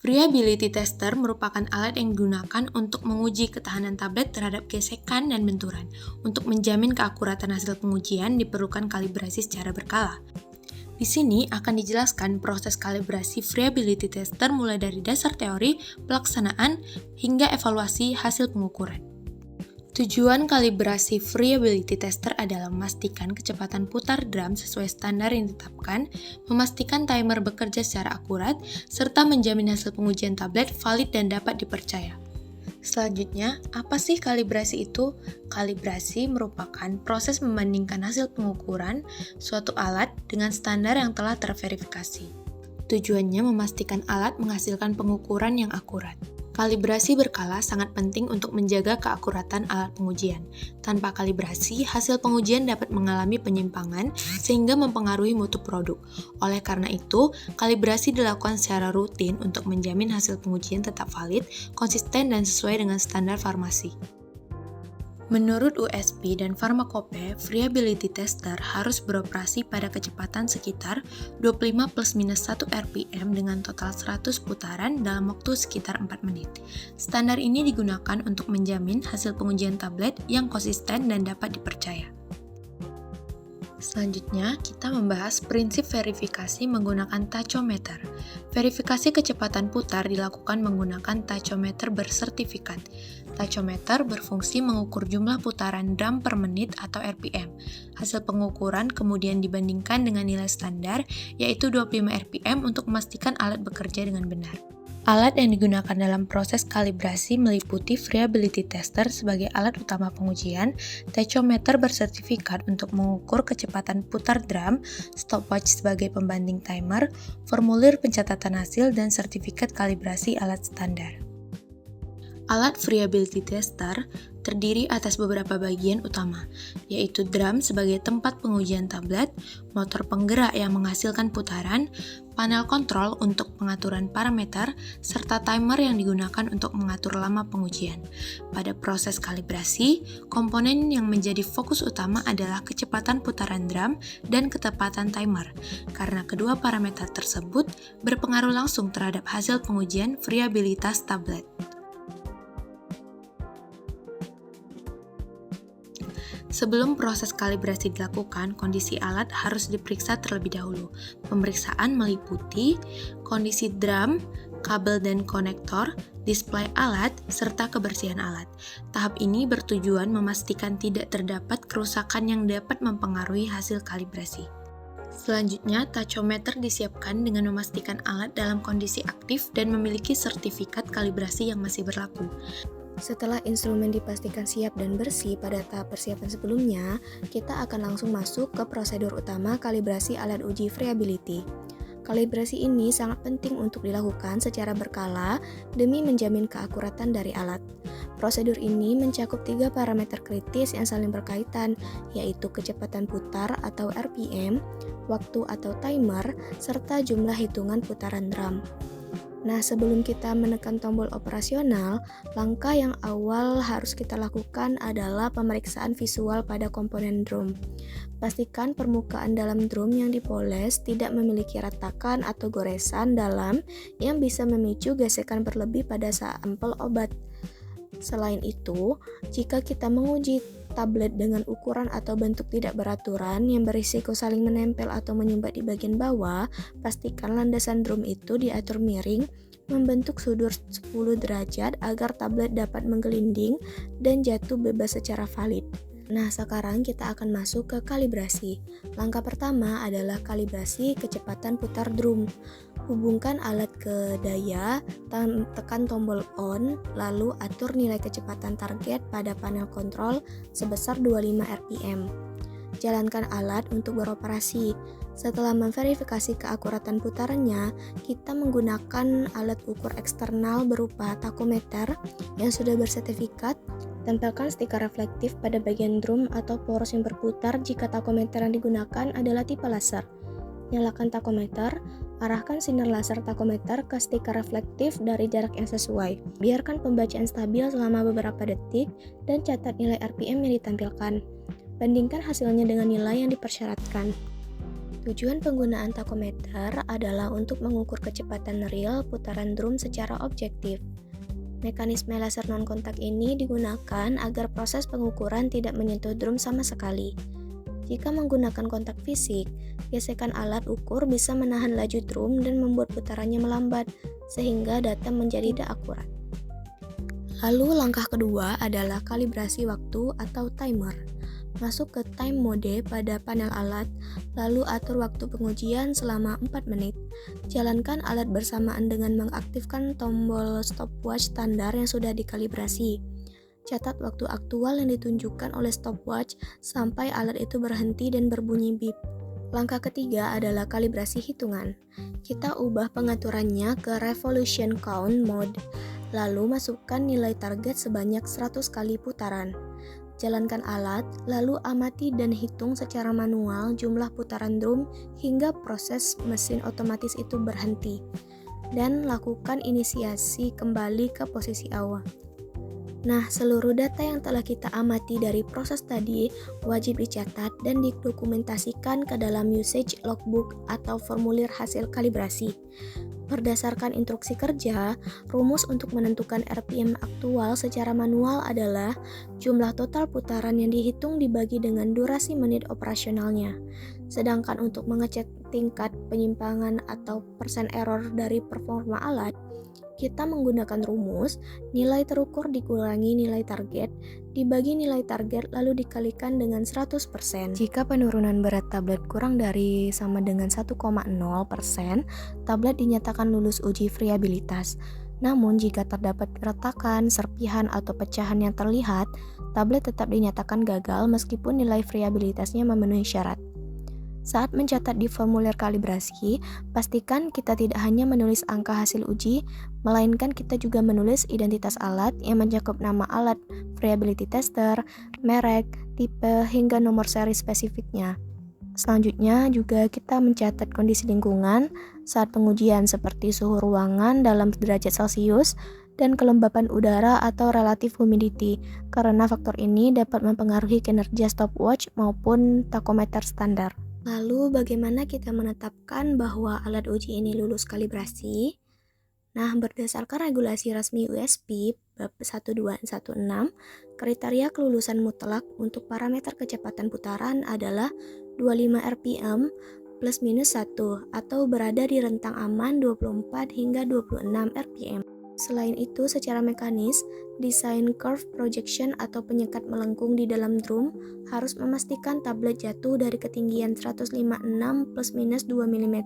Friability tester merupakan alat yang digunakan untuk menguji ketahanan tablet terhadap gesekan dan benturan. Untuk menjamin keakuratan hasil pengujian, diperlukan kalibrasi secara berkala. Di sini akan dijelaskan proses kalibrasi friability tester mulai dari dasar teori, pelaksanaan, hingga evaluasi hasil pengukuran. Tujuan kalibrasi friability tester adalah memastikan kecepatan putar drum sesuai standar yang ditetapkan, memastikan timer bekerja secara akurat, serta menjamin hasil pengujian tablet valid dan dapat dipercaya. Selanjutnya, apa sih kalibrasi itu? Kalibrasi merupakan proses membandingkan hasil pengukuran suatu alat dengan standar yang telah terverifikasi. Tujuannya memastikan alat menghasilkan pengukuran yang akurat. Kalibrasi berkala sangat penting untuk menjaga keakuratan alat pengujian. Tanpa kalibrasi, hasil pengujian dapat mengalami penyimpangan sehingga mempengaruhi mutu produk. Oleh karena itu, kalibrasi dilakukan secara rutin untuk menjamin hasil pengujian tetap valid, konsisten, dan sesuai dengan standar farmasi. Menurut USP dan Pharmacope, friability tester harus beroperasi pada kecepatan sekitar 25 ± 1 rpm dengan total 100 putaran dalam waktu sekitar 4 menit. Standar ini digunakan untuk menjamin hasil pengujian tablet yang konsisten dan dapat dipercaya. Selanjutnya, kita membahas prinsip verifikasi menggunakan tachometer. Verifikasi kecepatan putar dilakukan menggunakan tachometer bersertifikat. Tachometer berfungsi mengukur jumlah putaran drum per menit atau RPM. Hasil pengukuran kemudian dibandingkan dengan nilai standar, yaitu 25 RPM untuk memastikan alat bekerja dengan benar. Alat yang digunakan dalam proses kalibrasi meliputi friability tester sebagai alat utama pengujian, tachometer bersertifikat untuk mengukur kecepatan putar drum, stopwatch sebagai pembanding timer, formulir pencatatan hasil, dan sertifikat kalibrasi alat standar. Alat friability tester terdiri atas beberapa bagian utama, yaitu drum sebagai tempat pengujian tablet, motor penggerak yang menghasilkan putaran, panel kontrol untuk pengaturan parameter, serta timer yang digunakan untuk mengatur lama pengujian. Pada proses kalibrasi, komponen yang menjadi fokus utama adalah kecepatan putaran drum dan ketepatan timer, karena kedua parameter tersebut berpengaruh langsung terhadap hasil pengujian friabilitas tablet. Sebelum proses kalibrasi dilakukan, kondisi alat harus diperiksa terlebih dahulu. Pemeriksaan meliputi kondisi drum, kabel dan konektor, display alat, serta kebersihan alat. Tahap ini bertujuan memastikan tidak terdapat kerusakan yang dapat mempengaruhi hasil kalibrasi. Selanjutnya, tachometer disiapkan dengan memastikan alat dalam kondisi aktif dan memiliki sertifikat kalibrasi yang masih berlaku. Setelah instrumen dipastikan siap dan bersih pada tahap persiapan sebelumnya, kita akan langsung masuk ke prosedur utama kalibrasi alat uji friability. Kalibrasi ini sangat penting untuk dilakukan secara berkala demi menjamin keakuratan dari alat. Prosedur ini mencakup 3 parameter kritis yang saling berkaitan, yaitu kecepatan putar atau RPM, waktu atau timer, serta jumlah hitungan putaran drum. Nah, sebelum kita menekan tombol operasional, langkah yang awal harus kita lakukan adalah pemeriksaan visual pada komponen drum. Pastikan permukaan dalam drum yang dipoles tidak memiliki retakan atau goresan dalam yang bisa memicu gesekan berlebih pada sampel obat. Selain itu, jika kita menguji tablet dengan ukuran atau bentuk tidak beraturan yang berisiko saling menempel atau menyumbat di bagian bawah, pastikan landasan drum itu diatur miring membentuk sudut 10 derajat agar tablet dapat menggelinding dan jatuh bebas secara valid. Nah, sekarang kita akan masuk ke kalibrasi. Langkah pertama adalah kalibrasi kecepatan putar drum. Hubungkan alat ke daya, tekan tombol on, lalu atur nilai kecepatan target pada panel kontrol sebesar 25 rpm. Jalankan alat untuk beroperasi. Setelah memverifikasi keakuratan putarannya, kita menggunakan alat ukur eksternal berupa tachometer yang sudah bersertifikat. Tempelkan stiker reflektif pada bagian drum atau poros yang berputar jika tachometer yang digunakan adalah tipe laser. Nyalakan tachometer, arahkan sinar laser tachometer ke stiker reflektif dari jarak yang sesuai. Biarkan pembacaan stabil selama beberapa detik dan catat nilai RPM yang ditampilkan. Bandingkan hasilnya dengan nilai yang dipersyaratkan. Tujuan penggunaan takometer adalah untuk mengukur kecepatan real putaran drum secara objektif. Mekanisme laser non-kontak ini digunakan agar proses pengukuran tidak menyentuh drum sama sekali. Jika menggunakan kontak fisik, gesekan alat ukur bisa menahan laju drum dan membuat putarannya melambat, sehingga data menjadi tidak akurat. Lalu langkah kedua adalah kalibrasi waktu atau timer. Masuk ke time mode pada panel alat, lalu atur waktu pengujian selama 4 menit. Jalankan alat bersamaan dengan mengaktifkan tombol stopwatch standar yang sudah dikalibrasi. Catat waktu aktual yang ditunjukkan oleh stopwatch sampai alat itu berhenti dan berbunyi bip. Langkah ketiga adalah kalibrasi hitungan. Kita ubah pengaturannya ke revolution count mode, lalu masukkan nilai target sebanyak 100 kali putaran. Jalankan alat, lalu amati dan hitung secara manual jumlah putaran drum hingga proses mesin otomatis itu berhenti. Dan lakukan inisiasi kembali ke posisi awal. Nah, seluruh data yang telah kita amati dari proses tadi wajib dicatat dan didokumentasikan ke dalam usage logbook atau formulir hasil kalibrasi. Berdasarkan instruksi kerja, rumus untuk menentukan RPM aktual secara manual adalah jumlah total putaran yang dihitung dibagi dengan durasi menit operasionalnya. Sedangkan untuk mengecek tingkat penyimpangan atau persen error dari performa alat, kita menggunakan rumus nilai terukur dikurangi nilai target dibagi nilai target lalu dikalikan dengan 100%. Jika penurunan berat tablet kurang dari sama dengan 1,0%, tablet dinyatakan lulus uji friabilitas. Namun jika terdapat retakan, serpihan, atau pecahan yang terlihat, tablet tetap dinyatakan gagal meskipun nilai friabilitasnya memenuhi syarat. Saat mencatat di formulir kalibrasi, pastikan kita tidak hanya menulis angka hasil uji, melainkan kita juga menulis identitas alat yang mencakup nama alat, friability tester, merek, tipe, hingga nomor seri spesifiknya. Selanjutnya juga kita mencatat kondisi lingkungan saat pengujian seperti suhu ruangan dalam derajat Celcius dan kelembapan udara atau relative humidity, karena faktor ini dapat mempengaruhi kinerja stopwatch maupun takometer standar. Lalu bagaimana kita menetapkan bahwa alat uji ini lulus kalibrasi? Nah, berdasarkan regulasi resmi USP bab 1216, kriteria kelulusan mutlak untuk parameter kecepatan putaran adalah 25 rpm plus minus 1 atau berada di rentang aman 24 hingga 26 rpm. Selain itu, secara mekanis, desain curve projection atau penyekat melengkung di dalam drum harus memastikan tablet jatuh dari ketinggian 156 plus minus 2 mm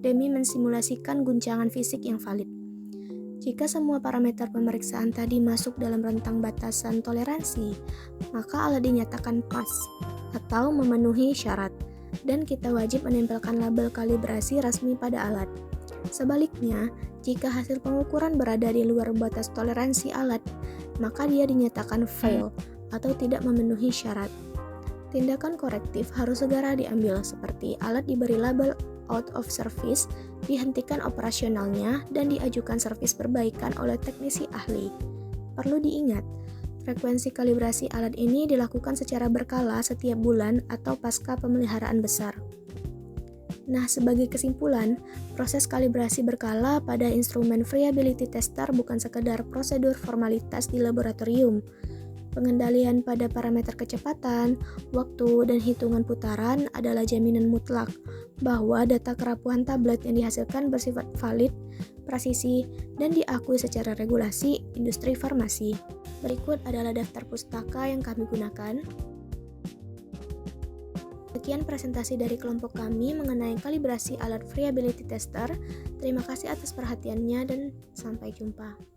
demi mensimulasikan guncangan fisik yang valid. Jika semua parameter pemeriksaan tadi masuk dalam rentang batasan toleransi, maka alat dinyatakan pas atau memenuhi syarat, dan kita wajib menempelkan label kalibrasi resmi pada alat. Sebaliknya, jika hasil pengukuran berada di luar batas toleransi alat, maka dia dinyatakan fail atau tidak memenuhi syarat. Tindakan korektif harus segera diambil, seperti alat diberi label out of service, dihentikan operasionalnya, dan diajukan servis perbaikan oleh teknisi ahli. Perlu diingat, frekuensi kalibrasi alat ini dilakukan secara berkala setiap bulan atau pasca pemeliharaan besar. Nah, sebagai kesimpulan, proses kalibrasi berkala pada instrumen friability tester bukan sekedar prosedur formalitas di laboratorium. Pengendalian pada parameter kecepatan, waktu, dan hitungan putaran adalah jaminan mutlak bahwa data kerapuhan tablet yang dihasilkan bersifat valid, presisi, dan diakui secara regulasi industri farmasi. Berikut adalah daftar pustaka yang kami gunakan. Sekian presentasi dari kelompok kami mengenai kalibrasi alat friability tester. Terima kasih atas perhatiannya dan sampai jumpa.